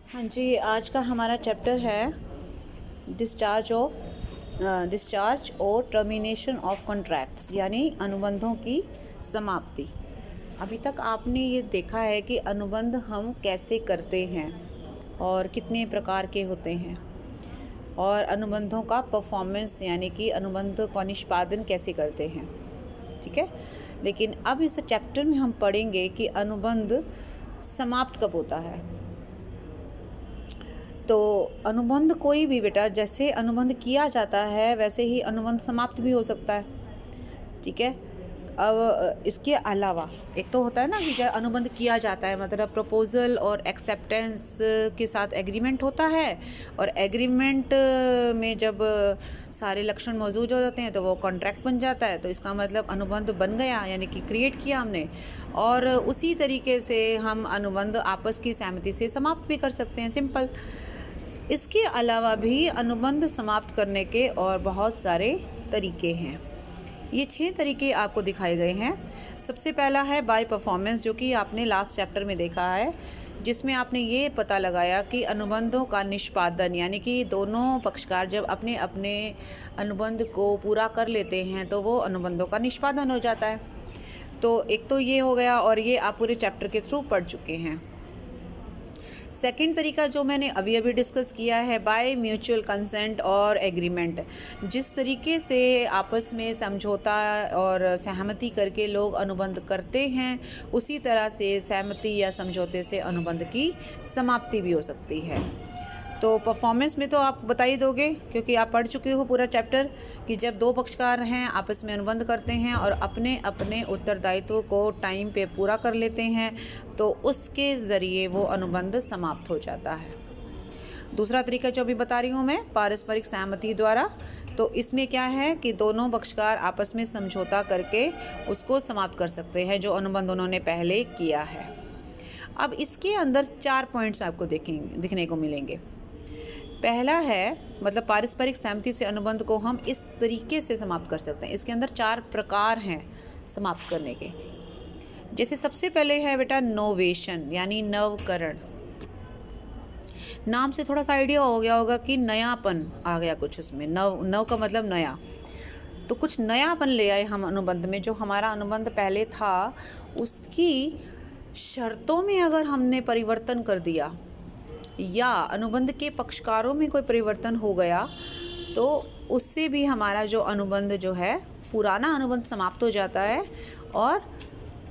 हाँ जी, आज का हमारा चैप्टर है डिस्चार्ज और टर्मिनेशन ऑफ कॉन्ट्रैक्ट्स, यानी अनुबंधों की समाप्ति। अभी तक आपने ये देखा है कि अनुबंध हम कैसे करते हैं और कितने प्रकार के होते हैं, और अनुबंधों का परफॉर्मेंस यानी कि अनुबंध का निष्पादन कैसे करते हैं। ठीक है, लेकिन अब इस चैप्टर में हम पढ़ेंगे कि अनुबंध समाप्त कब होता है। तो अनुबंध कोई भी बेटा, जैसे अनुबंध किया जाता है वैसे ही अनुबंध समाप्त भी हो सकता है। ठीक है, अब इसके अलावा एक तो होता है ना कि जब अनुबंध किया जाता है मतलब प्रपोजल और एक्सेप्टेंस के साथ एग्रीमेंट होता है, और एग्रीमेंट में जब सारे लक्षण मौजूद हो जाते हैं तो वो कॉन्ट्रैक्ट बन जाता है। तो इसका मतलब अनुबंध बन गया, यानी कि क्रिएट किया हमने। और उसी तरीके से हम अनुबंध आपस की सहमति से समाप्त भी कर सकते हैं, सिंपल। इसके अलावा भी अनुबंध समाप्त करने के और बहुत सारे तरीके हैं। ये 6 तरीके आपको दिखाए गए हैं। सबसे पहला है बाय परफॉर्मेंस, जो कि आपने लास्ट चैप्टर में देखा है, जिसमें आपने ये पता लगाया कि अनुबंधों का निष्पादन, यानी कि दोनों पक्षकार जब अपने अपने अनुबंध को पूरा कर लेते हैं तो वो अनुबंधों का निष्पादन हो जाता है। तो एक तो ये हो गया, और ये आप पूरे चैप्टर के थ्रू पढ़ चुके हैं। सेकंड तरीका जो मैंने अभी डिस्कस किया है, बाय म्यूचुअल कंसेंट और एग्रीमेंट। जिस तरीके से आपस में समझौता और सहमति करके लोग अनुबंध करते हैं, उसी तरह से सहमति या समझौते से अनुबंध की समाप्ति भी हो सकती है। तो परफॉर्मेंस में तो आप बता ही दोगे, क्योंकि आप पढ़ चुके हो पूरा चैप्टर, कि जब दो पक्षकार हैं आपस में अनुबंध करते हैं और अपने अपने उत्तरदायित्व को टाइम पे पूरा कर लेते हैं, तो उसके ज़रिए वो अनुबंध समाप्त हो जाता है। दूसरा तरीका जो अभी बता रही हूँ मैं, पारस्परिक सहमति द्वारा। तो इसमें क्या है कि दोनों पक्षकार आपस में समझौता करके उसको समाप्त कर सकते हैं, जो अनुबंध उन्होंने पहले किया है। अब इसके अंदर 4 पॉइंट्स आपको दिखने को मिलेंगे। पहला है, मतलब पारस्परिक सहमति से अनुबंध को हम इस तरीके से समाप्त कर सकते हैं। इसके अंदर 4 प्रकार हैं समाप्त करने के। जैसे सबसे पहले है बेटा नोवेशन, यानी नवकरण। नाम से थोड़ा सा आइडिया हो गया होगा कि नयापन आ गया कुछ उसमें। नव का मतलब नया, तो कुछ नयापन ले आए हम अनुबंध में। जो हमारा अनुबंध पहले था उसकी शर्तों में अगर हमने परिवर्तन कर दिया, या अनुबंध के पक्षकारों में कोई परिवर्तन हो गया, तो उससे भी हमारा जो अनुबंध जो है, पुराना अनुबंध समाप्त हो जाता है और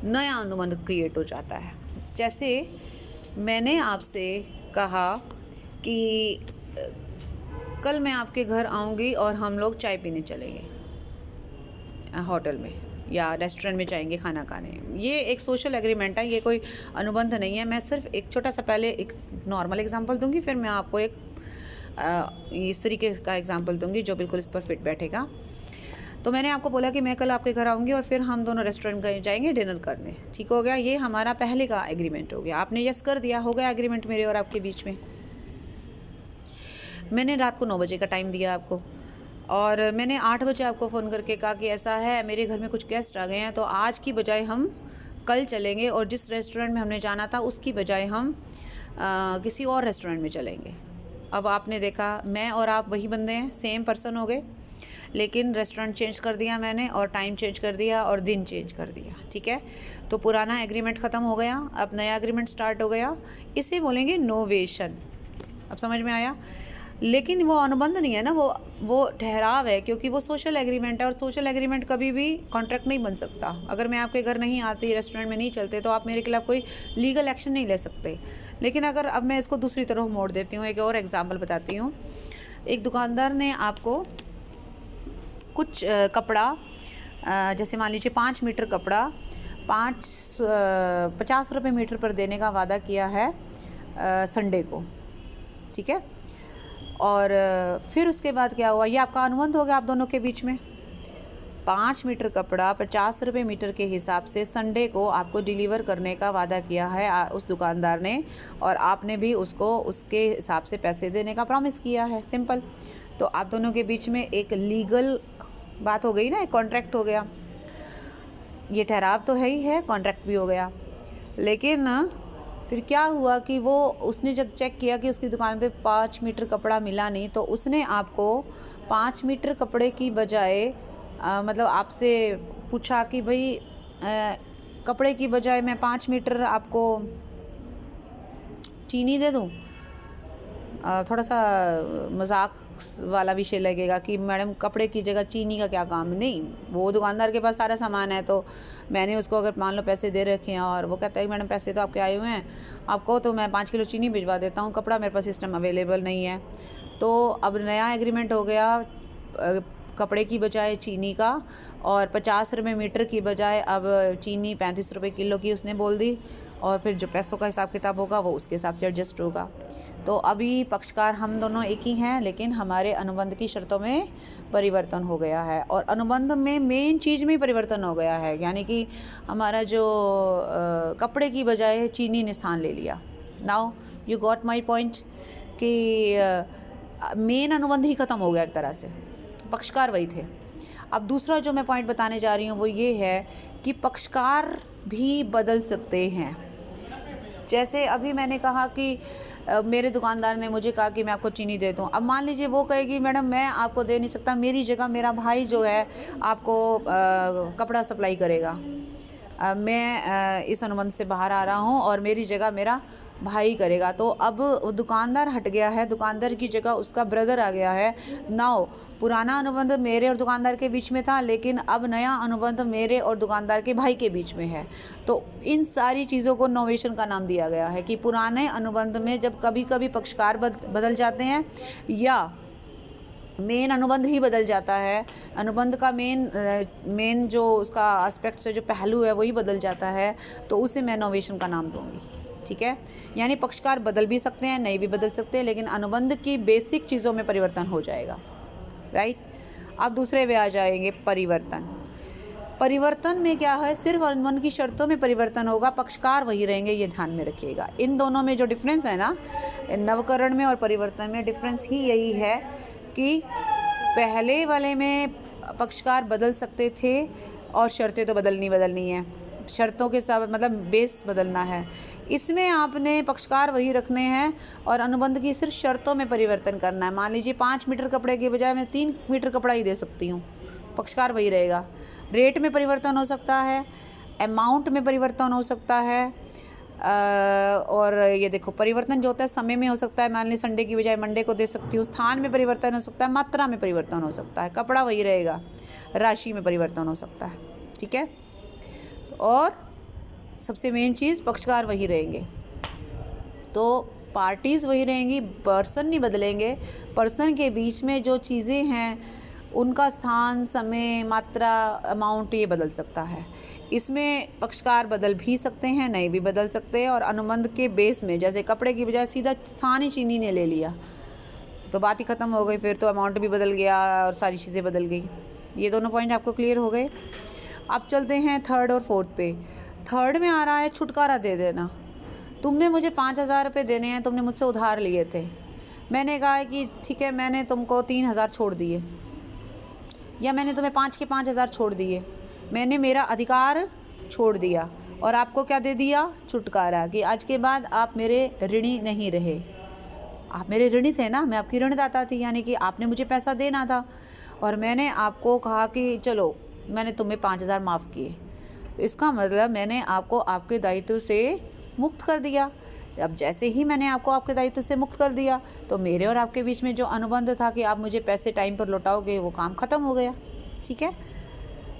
नया अनुबंध क्रिएट हो जाता है। जैसे मैंने आपसे कहा कि कल मैं आपके घर आऊँगी और हम लोग चाय पीने चलेंगे होटल में या रेस्टोरेंट में जाएंगे खाना खाने। ये एक सोशल एग्रीमेंट है, ये कोई अनुबंध नहीं है। मैं सिर्फ एक छोटा सा पहले एक नॉर्मल एग्जांपल दूंगी, फिर मैं आपको एक इस तरीके का एग्जांपल दूंगी जो बिल्कुल इस पर फिट बैठेगा। तो मैंने आपको बोला कि मैं कल आपके घर आऊँगी और फिर हम दोनों रेस्टोरेंट जाएंगे डिनर करने। ठीक हो गया, ये हमारा पहले का एग्रीमेंट हो गया। आपने यस कर दिया, हो गया एग्रीमेंट मेरे और आपके बीच में। मैंने रात को 9 बजे का टाइम दिया आपको, और मैंने 8 बजे आपको फ़ोन करके कहा कि ऐसा है मेरे घर में कुछ गेस्ट आ गए हैं, तो आज की बजाय हम कल चलेंगे, और जिस रेस्टोरेंट में हमने जाना था उसकी बजाय हम किसी और रेस्टोरेंट में चलेंगे। अब आपने देखा मैं और आप वही बंदे हैं, सेम पर्सन हो गए, लेकिन रेस्टोरेंट चेंज कर दिया मैंने, और टाइम चेंज कर दिया, और दिन चेंज कर दिया। ठीक है, तो पुराना एग्रीमेंट ख़त्म हो गया, अब नया एग्रीमेंट स्टार्ट हो गया। इसे बोलेंगे नोवेशन। अब समझ में आया? लेकिन वो अनुबंध नहीं है ना, वो ठहराव है, क्योंकि वो सोशल एग्रीमेंट है, और सोशल एग्रीमेंट कभी भी कॉन्ट्रैक्ट नहीं बन सकता। अगर मैं आपके घर नहीं आती, रेस्टोरेंट में नहीं चलते, तो आप मेरे खिलाफ कोई लीगल एक्शन नहीं ले सकते। लेकिन अगर अब मैं इसको दूसरी तरफ मोड़ देती हूँ, एक और एग्जांपल बताती हूँ। एक दुकानदार ने आपको कुछ कपड़ा, जैसे मान लीजिए 5 मीटर कपड़ा 50 रुपये मीटर पर देने का वादा किया है संडे को। ठीक है, और फिर उसके बाद क्या हुआ, ये आपका अनुबंध हो गया आप दोनों के बीच में। 5 मीटर कपड़ा 50 रुपये मीटर के हिसाब से संडे को आपको डिलीवर करने का वादा किया है उस दुकानदार ने, और आपने भी उसको उसके हिसाब से पैसे देने का प्रॉमिस किया है, सिंपल। तो आप दोनों के बीच में एक लीगल बात हो गई ना, एक कॉन्ट्रैक्ट हो गया। ये ठहराव तो है ही है, कॉन्ट्रैक्ट भी हो गया। लेकिन फिर क्या हुआ कि वो उसने जब चेक किया कि उसकी दुकान पे 5 मीटर कपड़ा मिला नहीं, तो उसने आपको 5 मीटर कपड़े की बजाय मतलब आपसे पूछा कि भाई कपड़े की बजाय मैं 5 मीटर आपको चीनी दे दूँ। थोड़ा सा मजाक वाला विषय लगेगा कि मैडम कपड़े की जगह चीनी का क्या काम। नहीं, वो दुकानदार के पास सारा सामान है, तो मैंने उसको अगर मान लो पैसे दे रखे हैं और वो कहता है मैडम पैसे तो आपके आए हुए हैं, आपको तो मैं 5 किलो चीनी भिजवा देता हूँ, कपड़ा मेरे पास सिस्टम अवेलेबल नहीं है। तो अब नया एग्रीमेंट हो गया कपड़े की बजाय चीनी का, और 50 रुपये मीटर की बजाय अब चीनी 35 रुपये किलो की उसने बोल दी, और फिर जो पैसों का हिसाब किताब होगा वो उसके हिसाब से एडजस्ट होगा। तो अभी पक्षकार हम दोनों एक ही हैं, लेकिन हमारे अनुबंध की शर्तों में परिवर्तन हो गया है, और अनुबंध में मेन चीज़ में परिवर्तन हो गया है, यानी कि हमारा जो कपड़े की बजाय चीनी ने स्थान ले लिया। Now you got my point कि मेन अनुबंध ही ख़त्म हो गया एक तरह से, पक्षकार वही थे। अब दूसरा जो मैं पॉइंट बताने जा रही हूँ वो ये है कि पक्षकार भी बदल सकते हैं। जैसे अभी मैंने कहा कि मेरे दुकानदार ने मुझे कहा कि मैं आपको चीनी दे दूँ। अब मान लीजिए वो कहेगी मैडम मैं आपको दे नहीं सकता, मेरी जगह मेरा भाई जो है आपको कपड़ा सप्लाई करेगा। मैं इस अनुबंध से बाहर आ रहा हूँ और मेरी जगह मेरा भाई करेगा। तो अब दुकानदार हट गया है, दुकानदार की जगह उसका ब्रदर आ गया है। नाउ पुराना अनुबंध मेरे और दुकानदार के बीच में था, लेकिन अब नया अनुबंध मेरे और दुकानदार के भाई के बीच में है। तो इन सारी चीज़ों को नोवेशन का नाम दिया गया है कि पुराने अनुबंध में जब कभी कभी पक्षकार बदल जाते हैं या मेन अनुबंध ही बदल जाता है, अनुबंध का मेन जो उसका एस्पेक्ट से जो पहलू है वही बदल जाता है, तो उसे मैं नोवेशन का नाम दूंगी। ठीक है, यानी पक्षकार बदल भी सकते हैं, नहीं भी बदल सकते, लेकिन अनुबंध की बेसिक चीज़ों में परिवर्तन हो जाएगा। राइट। अब दूसरे में आ जाएंगे परिवर्तन। परिवर्तन में क्या है, सिर्फ अनुबंध की शर्तों में परिवर्तन होगा, पक्षकार वही रहेंगे, ये ध्यान में रखिएगा। इन दोनों में जो डिफरेंस है ना, नवकरण में और परिवर्तन में डिफरेंस ही यही है कि पहले वाले में पक्षकार बदल सकते थे और शर्तें तो बदलनी है, शर्तों के साथ मतलब बेस बदलना है। इसमें आपने पक्षकार वही रखने हैं और अनुबंध की सिर्फ शर्तों में परिवर्तन करना है। मान लीजिए 5 मीटर कपड़े के बजाय मैं 3 मीटर कपड़ा ही दे सकती हूँ, पक्षकार वही रहेगा। रेट में परिवर्तन हो सकता है, अमाउंट में परिवर्तन हो सकता है, और ये देखो परिवर्तन जो होता है समय में हो सकता है, मान लीजिए संडे की बजाय मंडे को दे सकती हूँ। स्थान में परिवर्तन हो सकता है, मात्रा में परिवर्तन हो सकता है, कपड़ा वही रहेगा, राशि में परिवर्तन हो सकता है। ठीक है, और सबसे मेन चीज़ पक्षकार वही रहेंगे, तो पार्टीज़ वही रहेंगी, पर्सन नहीं बदलेंगे। पर्सन के बीच में जो चीज़ें हैं उनका स्थान, समय, मात्रा, अमाउंट ये बदल सकता है। इसमें पक्षकार बदल भी सकते हैं, नहीं भी बदल सकते। और अनुबंध के बेस में जैसे कपड़े की बजाय सीधा स्थान ही चीनी ने ले लिया तो बात ही ख़त्म हो गई, फिर तो अमाउंट भी बदल गया और सारी चीज़ें बदल गई। ये दोनों पॉइंट आपको क्लियर हो गए। अब चलते हैं थर्ड और फोर्थ पे। थर्ड में आ रहा है छुटकारा दे देना। तुमने मुझे 5,000 रुपये देने हैं, तुमने मुझसे उधार लिए थे, मैंने कहा है कि ठीक है मैंने तुमको 3,000 छोड़ दिए, या मैंने तुम्हें 5 के 5,000 छोड़ दिए, मैंने मेरा अधिकार छोड़ दिया और आपको क्या दे दिया, छुटकारा, कि आज के बाद आप मेरे ऋणी नहीं रहे। आप मेरे ऋणी थे ना, मैं आपकी ऋणदाता थी, यानी कि आपने मुझे पैसा देना था और मैंने आपको कहा कि चलो मैंने तुम्हें 5,000 माफ़ किए, तो इसका मतलब मैंने आपको आपके दायित्व से मुक्त कर दिया। अब जैसे ही मैंने आपको आपके दायित्व से मुक्त कर दिया तो मेरे और आपके बीच में जो अनुबंध था कि आप मुझे पैसे टाइम पर लौटाओगे, वो काम ख़त्म हो गया। ठीक है,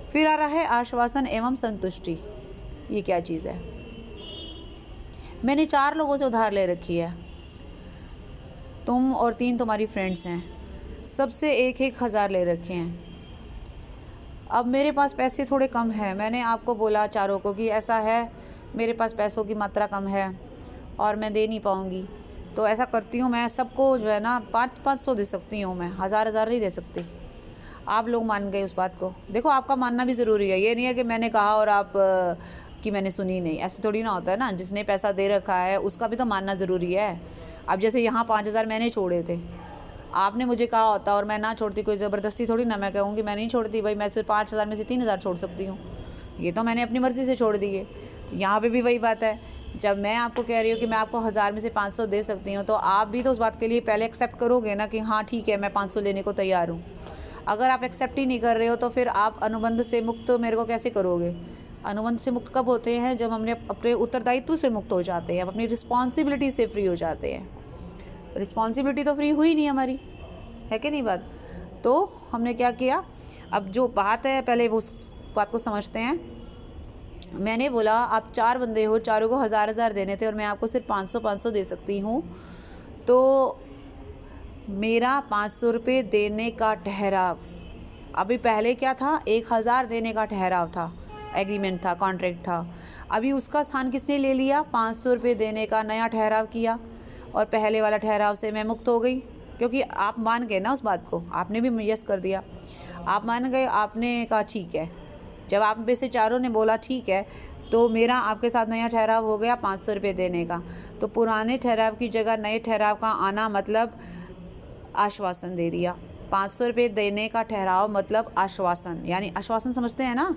फिर आ रहा है आश्वासन एवं संतुष्टि। ये क्या चीज़ है, मैंने 4 लोगों से उधार ले रखी है, तुम और 3 तुम्हारी फ्रेंड्स हैं, सबसे 1-1 हज़ार ले रखे हैं। अब मेरे पास पैसे थोड़े कम हैं, मैंने आपको बोला चारों को कि ऐसा है मेरे पास पैसों की मात्रा कम है और मैं दे नहीं पाऊँगी, तो ऐसा करती हूँ मैं सबको जो है ना 500 दे सकती हूँ, मैं 1,000 नहीं दे सकती। आप लोग मान गए उस बात को। देखो आपका मानना भी ज़रूरी है, ये नहीं है कि मैंने कहा और आप कि मैंने सुनी नहीं, ऐसे थोड़ी ना होता है ना। जिसने पैसा दे रखा है उसका भी तो मानना ज़रूरी है। अब जैसे यहाँ 5,000 मैंने छोड़े थे, आपने मुझे कहा होता और मैं ना छोड़ती, कोई ज़बरदस्ती थोड़ी ना मैं कहूँगी मैं नहीं छोड़ती, भाई मैं सिर्फ 5,000 में से 3,000 छोड़ सकती हूँ, ये तो मैंने अपनी मर्ज़ी से छोड़ दिए। तो यहाँ पे भी वही बात है, जब मैं आपको कह रही हूँ कि मैं आपको 1000 में से 500 दे सकती हूँ, तो आप भी तो उस बात के लिए पहले एक्सेप्ट करोगे ना कि हाँ ठीक है, मैं 500 लेने को तैयार हूँ। अगर आप एक्सेप्ट ही नहीं कर रहे हो तो फिर आप अनुबंध से मुक्त मेरे को कैसे करोगे? अनुबंध से मुक्त कब होते हैं? जब हमने अपने उत्तरदायित्व से मुक्त हो जाते हैं, अपनी रिस्पॉन्सिबिलिटी से फ्री हो जाते हैं। रिस्पॉन्सिबिलिटी तो फ्री हुई नहीं हमारी, है कि नहीं बात? तो हमने क्या किया, अब जो बात है पहले उस बात को समझते हैं। मैंने बोला आप 4 बंदे हो, चारों को 1000 देने थे और मैं आपको सिर्फ 500 दे सकती हूँ। तो मेरा 500 रुपये देने का ठहराव, अभी पहले क्या था, 1000 देने का ठहराव था, एग्रीमेंट था, कॉन्ट्रैक्ट था। अभी उसका स्थान किसने ले लिया? 500 रुपये देने का नया ठहराव किया और पहले वाला ठहराव से मैं मुक्त हो गई, क्योंकि आप मान गए ना उस बात को, आपने भी यस कर दिया, आप मान गए, आपने कहा ठीक है। जब आप में से चारों ने बोला ठीक है, तो मेरा आपके साथ नया ठहराव हो गया 500 रुपये देने का। तो पुराने ठहराव की जगह नए ठहराव का आना मतलब आश्वासन दे दिया। 500 रुपये देने का ठहराव मतलब आश्वासन, यानी आश्वासन समझते हैं ना,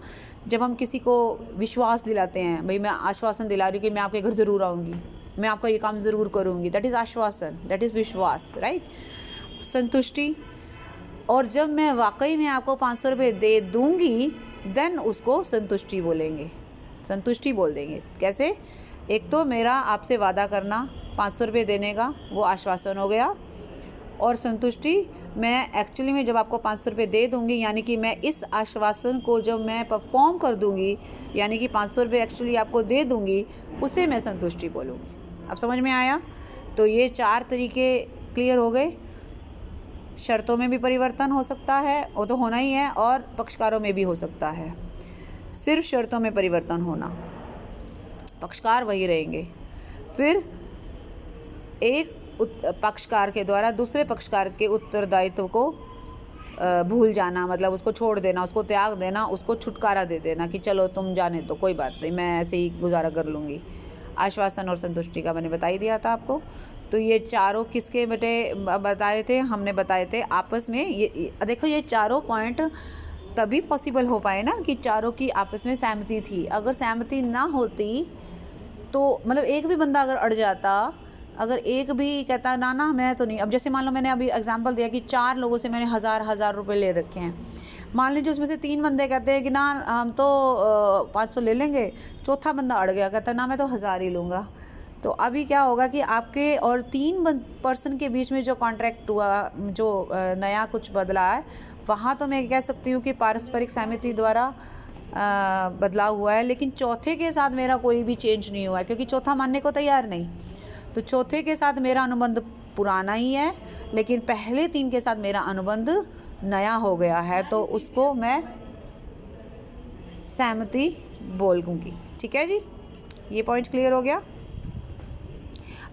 जब हम किसी को विश्वास दिलाते हैं, भाई मैं आश्वासन दिला रही हूँ कि मैं आपके घर ज़रूर आऊँगी, मैं आपका ये काम ज़रूर करूँगी, दैट इज़ आश्वासन, दैट इज़ विश्वास, राइट। संतुष्टि, और जब मैं वाकई में आपको 500 रुपये दे दूँगी देन उसको संतुष्टि बोलेंगे, संतुष्टि बोल देंगे। कैसे? एक तो मेरा आपसे वादा करना 500 रुपये देने का, वो आश्वासन हो गया, और संतुष्टि, मैं एक्चुअली में जब आपको 500 रुपये दे दूँगी, यानी कि मैं इस आश्वासन को जब मैं परफॉर्म कर दूँगी, यानी कि 500 रुपये एक्चुअली आपको दे दूँगी, उसे मैं संतुष्टि बोलूँगी। अब समझ में आया? तो ये 4 तरीके क्लियर हो गए। शर्तों में भी परिवर्तन हो सकता है, वो तो होना ही है, और पक्षकारों में भी हो सकता है। सिर्फ शर्तों में परिवर्तन होना, पक्षकार वही रहेंगे। फिर एक पक्षकार के द्वारा दूसरे पक्षकार के उत्तरदायित्व को भूल जाना, मतलब उसको छोड़ देना, उसको त्याग देना, उसको छुटकारा दे देना कि चलो तुम जाने दो, कोई बात नहीं, मैं ऐसे ही गुजारा कर लूँगी। आश्वासन और संतुष्टि का मैंने बता ही दिया था आपको। तो ये चारों किसके बेटे बता रहे थे? हमने बताए थे आपस में। ये देखो, ये चारों पॉइंट तभी पॉसिबल हो पाए ना कि चारों की आपस में सहमति थी। अगर सहमति ना होती तो मतलब एक भी बंदा अगर अड़ जाता, अगर एक भी कहता ना ना मैं तो नहीं, अब जैसे मान लो मैंने अभी एग्जांपल दिया कि 4 लोगों से मैंने 1000 रुपये ले रखे हैं, मान लीजिए उसमें से 3 बंदे कहते हैं कि ना हम तो 500 ले लेंगे, चौथा बंदा अड़ गया, कहता ना मैं तो 1000 ही लूँगा। तो अभी क्या होगा कि आपके और 3 पर्सन के बीच में जो कॉन्ट्रैक्ट हुआ, जो नया कुछ बदला है, वहाँ तो मैं कह सकती हूँ कि पारस्परिक सहमति द्वारा बदलाव हुआ है, लेकिन चौथे के साथ मेरा कोई भी चेंज नहीं हुआ है, क्योंकि चौथा मानने को तैयार नहीं। तो चौथे के साथ मेरा अनुबंध पुराना ही है, लेकिन पहले 3 के साथ मेरा अनुबंध नया हो गया है, तो उसको मैं सहमति बोलूँगी। ठीक है जी, ये पॉइंट क्लियर हो गया।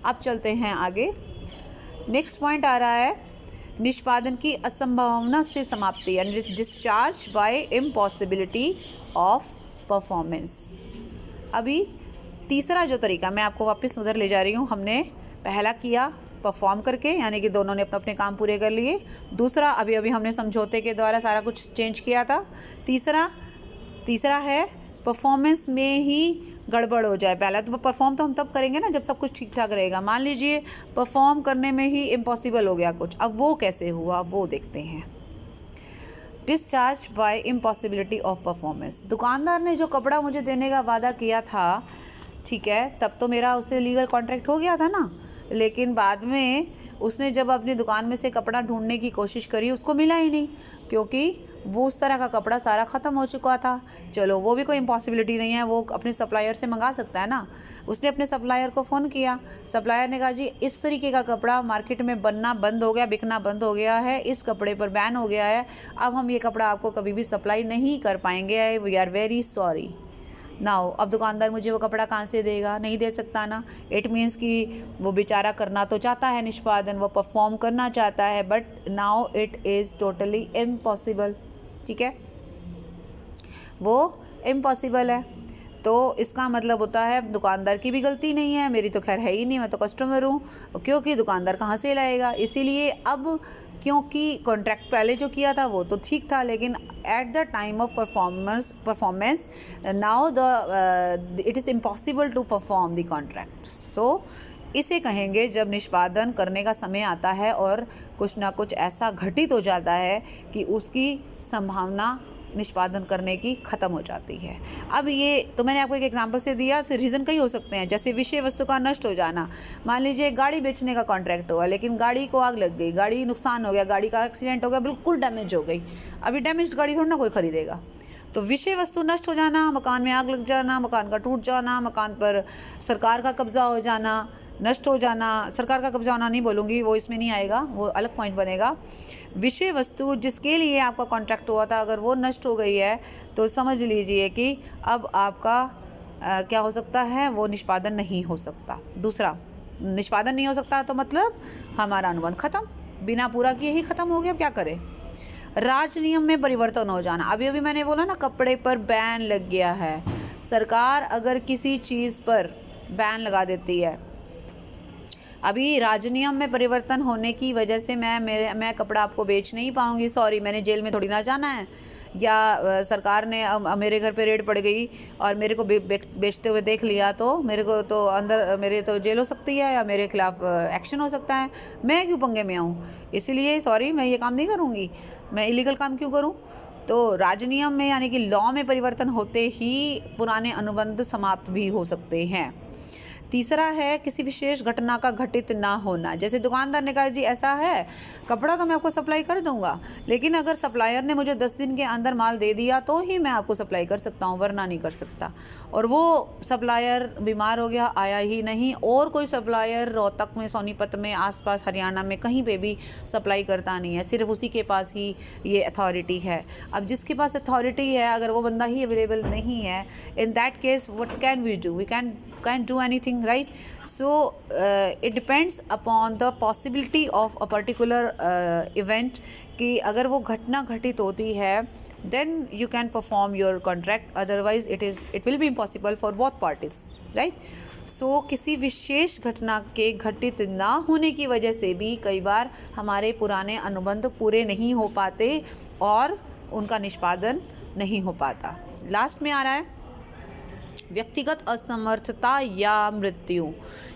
अब चलते हैं आगे। नेक्स्ट पॉइंट आ रहा है निष्पादन की असंभावना से समाप्ति, यानी discharge by impossibility of performance. अभी तीसरा जो तरीका, मैं आपको वापस उधर ले जा रही हूँ। हमने पहला किया परफॉर्म करके, यानी कि दोनों ने अपने अपने काम पूरे कर लिए। दूसरा अभी हमने समझौते के द्वारा सारा कुछ चेंज किया था। तीसरा है परफॉर्मेंस में ही गड़बड़ हो जाए। पहला तो परफॉर्म तो हम तब करेंगे ना जब सब कुछ ठीक ठाक रहेगा। मान लीजिए परफॉर्म करने में ही इम्पॉसिबल हो गया कुछ, अब वो कैसे हुआ वो देखते हैं। Discharge by impossibility of performance. दुकानदार ने जो कपड़ा मुझे देने का वादा किया था, ठीक है, तब तो मेरा उससे लीगल कॉन्ट्रैक्ट हो गया था ना, लेकिन बाद में उसने जब अपनी दुकान में से कपड़ा ढूंढने की कोशिश करी, उसको मिला ही नहीं, क्योंकि वो उस तरह का कपड़ा सारा ख़त्म हो चुका था। चलो वो भी कोई इम्पॉसिबिलिटी नहीं है, वो अपने सप्लायर से मंगा सकता है ना। उसने अपने सप्लायर को फ़ोन किया, सप्लायर ने कहा जी इस तरीके का कपड़ा मार्केट में बनना बंद हो गया, बिकना बंद हो गया है, इस कपड़े पर बैन हो गया है, अब हम ये कपड़ा आपको कभी भी सप्लाई नहीं कर पाएंगे, we are very sorry. Now अब दुकानदार मुझे वो कपड़ा कहाँ से देगा? नहीं दे सकता ना। इट मीन्स कि वो बेचारा करना तो चाहता है निष्पादन, वो परफॉर्म करना चाहता है, but now it is totally impossible. ठीक है, वो इम्पॉसिबल है। तो इसका मतलब होता है दुकानदार की भी गलती नहीं है, मेरी तो खैर है ही नहीं, मैं तो कस्टमर हूँ, क्योंकि दुकानदार कहाँ से लाएगा। इसीलिए अब क्योंकि कॉन्ट्रैक्ट पहले जो किया था वो तो ठीक था, लेकिन at the time of performance now the it is impossible to perform the contract. So इसे कहेंगे जब निष्पादन करने का समय आता है और कुछ ना कुछ ऐसा घटित हो जाता है कि उसकी संभावना निष्पादन करने की ख़त्म हो जाती है। अब ये तो मैंने आपको एक एग्जांपल से दिया, तो रीज़न कई हो सकते हैं, जैसे विषय वस्तु का नष्ट हो जाना। मान लीजिए गाड़ी बेचने का कॉन्ट्रैक्ट हुआ, लेकिन गाड़ी को आग लग गई, गाड़ी नुकसान हो गया, गाड़ी का एक्सीडेंट हो गया, बिल्कुल डैमेज हो गई। अभी डैमेज गाड़ी थोड़ा ना कोई खरीदेगा। तो विषय वस्तु नष्ट हो जाना, मकान में आग लग जाना, मकान का टूट जाना, मकान पर सरकार का कब्जा हो जाना, नष्ट हो जाना। सरकार का कब्जा होना नहीं बोलूँगी, वो इसमें नहीं आएगा, वो अलग पॉइंट बनेगा। विषय वस्तु जिसके लिए आपका कॉन्ट्रैक्ट हुआ था अगर वो नष्ट हो गई है तो समझ लीजिए कि अब आपका क्या हो सकता है, वो निष्पादन नहीं हो सकता। दूसरा, निष्पादन नहीं हो सकता तो मतलब हमारा अनुबंध ख़त्म, बिना पूरा किए ही ख़त्म हो गया। अब क्या करें। राज नियम में परिवर्तन हो जाना। अभी अभी मैंने बोला ना, कपड़े पर बैन लग गया है। सरकार अगर किसी चीज़ पर बैन लगा देती है, अभी राजनियम में परिवर्तन होने की वजह से मैं कपड़ा आपको बेच नहीं पाऊँगी, सॉरी, मैंने जेल में थोड़ी ना जाना है। या सरकार ने मेरे घर पे रेड पड़ गई और मेरे को बेचते हुए देख लिया तो मेरे को तो अंदर मेरे तो जेल हो सकती है या मेरे खिलाफ एक्शन हो सकता है। मैं क्यों पंगे में आऊँ, इसीलिए सॉरी, मैं ये काम नहीं करूँगी। मैं इलीगल काम क्यों करूँ। तो राजनियम में यानी कि लॉ में परिवर्तन होते ही पुराने अनुबंध समाप्त भी हो सकते हैं। तीसरा है किसी विशेष घटना का घटित ना होना। जैसे दुकानदार ने कहा जी ऐसा है, कपड़ा तो मैं आपको सप्लाई कर दूंगा, लेकिन अगर सप्लायर ने मुझे 10 दिन के अंदर माल दे दिया तो ही मैं आपको सप्लाई कर सकता हूँ, वरना नहीं कर सकता। और वो सप्लायर बीमार हो गया, आया ही नहीं, और कोई सप्लायर रोहतक में, सोनीपत में, आसपास हरियाणा में कहीं पे भी सप्लाई करता नहीं है, सिर्फ उसी के पास ही ये अथॉरिटी है। अब जिसके पास अथॉरिटी है अगर वो बंदा ही अवेलेबल नहीं है, in that case what can we do, we can't do anything, right? So it depends upon the possibility of a particular event कि अगर वो घटना घटित होती है then you can perform your contract, otherwise it will be impossible for both parties, right? So किसी विशेष घटना के घटित ना होने की वजह से भी कई बार हमारे पुराने अनुबंध पूरे नहीं हो पाते और उनका निष्पादन नहीं हो पाता। लास्ट में आ रहा है व्यक्तिगत असमर्थता या मृत्यु।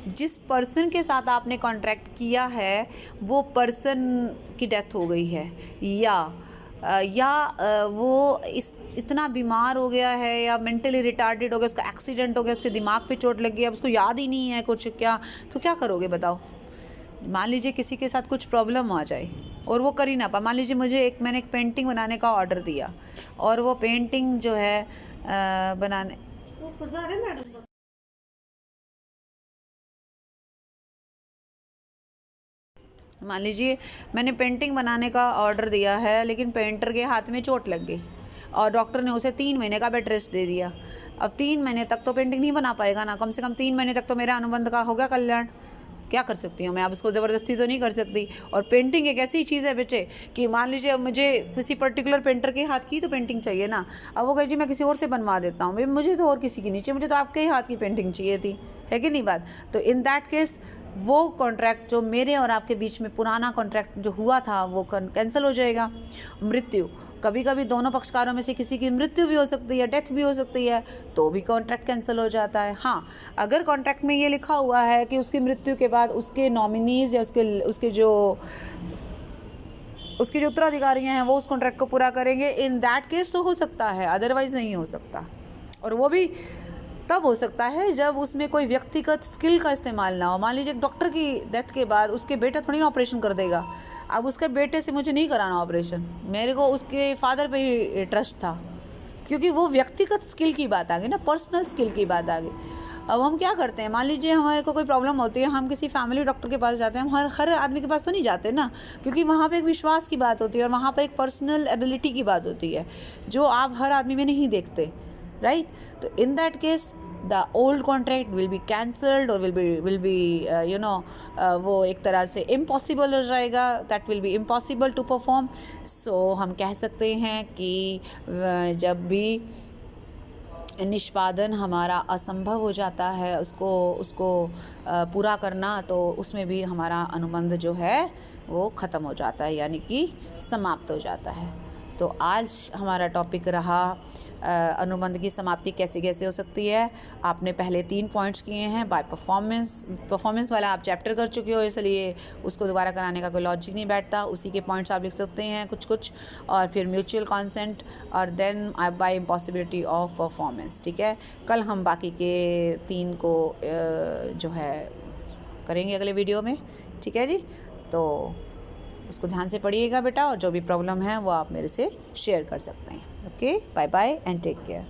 जिस पर्सन के साथ आपने कॉन्ट्रैक्ट किया है वो पर्सन की डेथ हो गई है, या वो इतना बीमार हो गया है या मेंटली रिटार्डेड हो गया, उसका एक्सीडेंट हो गया, उसके दिमाग पे चोट लग गई, अब उसको याद ही नहीं है कुछ, तो क्या करोगे बताओ। मान लीजिए किसी के साथ कुछ प्रॉब्लम आ जाए और वो कर ही ना पाए। मान लीजिए मैंने एक पेंटिंग बनाने का ऑर्डर दिया और वो पेंटिंग जो है बनाने, मान लीजिए मैंने पेंटिंग बनाने का ऑर्डर दिया है लेकिन पेंटर के हाथ में चोट लग गई और डॉक्टर ने उसे 3 महीने का बेड रेस्ट दे दिया। अब 3 महीने तक तो पेंटिंग नहीं बना पाएगा ना, कम से कम 3 महीने तक तो मेरा अनुबंध का होगा कल्याण। क्या कर सकती हूँ मैं, अब उसको ज़बरदस्ती तो नहीं कर सकती। और पेंटिंग एक ऐसी चीज़ है बच्चे कि मान लीजिए अब मुझे किसी पर्टिकुलर पेंटर के हाथ की तो पेंटिंग चाहिए ना, अब वो कहे जी मैं किसी और से बनवा देता हूँ, भाई मुझे तो और किसी की नहीं चाहिए, मुझे तो आपके ही हाथ की पेंटिंग चाहिए थी, है कि नहीं बात। तो इन दैट केस वो कॉन्ट्रैक्ट जो मेरे और आपके बीच में पुराना कॉन्ट्रैक्ट जो हुआ था वो कैंसिल हो जाएगा। मृत्यु, कभी कभी दोनों पक्षकारों में से किसी की मृत्यु भी हो सकती है, डेथ भी हो सकती है, तो भी कॉन्ट्रैक्ट कैंसिल हो जाता है। हाँ, अगर कॉन्ट्रैक्ट में ये लिखा हुआ है कि उसकी मृत्यु के बाद उसके नॉमिनीज़ या उसके जो उत्तराधिकारी हैं वो उस कॉन्ट्रैक्ट को पूरा करेंगे, इन दैट केस तो हो सकता है, अदरवाइज़ नहीं हो सकता। और वो भी तब हो सकता है जब उसमें कोई व्यक्तिगत स्किल का इस्तेमाल ना हो। मान लीजिए डॉक्टर की डेथ के बाद उसके बेटा थोड़ी ना ऑपरेशन कर देगा, अब उसके बेटे से मुझे नहीं कराना ऑपरेशन, मेरे को उसके फादर पे ही ट्रस्ट था, क्योंकि वो व्यक्तिगत स्किल की बात आ गई ना, पर्सनल स्किल की बात आ गई। अब हम क्या करते हैं, मान लीजिए हमारे को कोई प्रॉब्लम होती है, हम किसी फैमिली डॉक्टर के पास जाते हैं, हम हर आदमी के पास तो नहीं जाते ना, क्योंकि वहाँ पे एक विश्वास की बात होती है और वहाँ पर एक पर्सनल एबिलिटी की बात होती है जो आप हर आदमी में नहीं देखते, राइट। तो in that case the old contract will be cancelled और विल बी वो एक तरह से इम्पॉसिबल हो जाएगा, that will be impossible to perform. So हम कह सकते हैं कि जब भी निष्पादन हमारा असंभव हो जाता है, उसको पूरा करना, तो उसमें भी हमारा अनुबंध जो है वो ख़त्म हो जाता है, यानी कि समाप्त हो जाता है। तो आज हमारा टॉपिक रहा अनुबंध की समाप्ति कैसे कैसे हो सकती है। आपने पहले 3 पॉइंट्स किए हैं। बाय परफॉर्मेंस वाला आप चैप्टर कर चुके हो, इसलिए उसको दोबारा कराने का कोई लॉजिक नहीं बैठता। उसी के पॉइंट्स आप लिख सकते हैं कुछ और फिर म्यूचुअल कॉन्सेंट और then by impossibility of performance. ठीक है, कल हम बाकी के 3 को जो है करेंगे अगले वीडियो में। ठीक है जी, तो इसको ध्यान से पढ़िएगा बेटा, और जो भी प्रॉब्लम है वो आप मेरे से शेयर कर सकते हैं। Okay, bye bye and take care.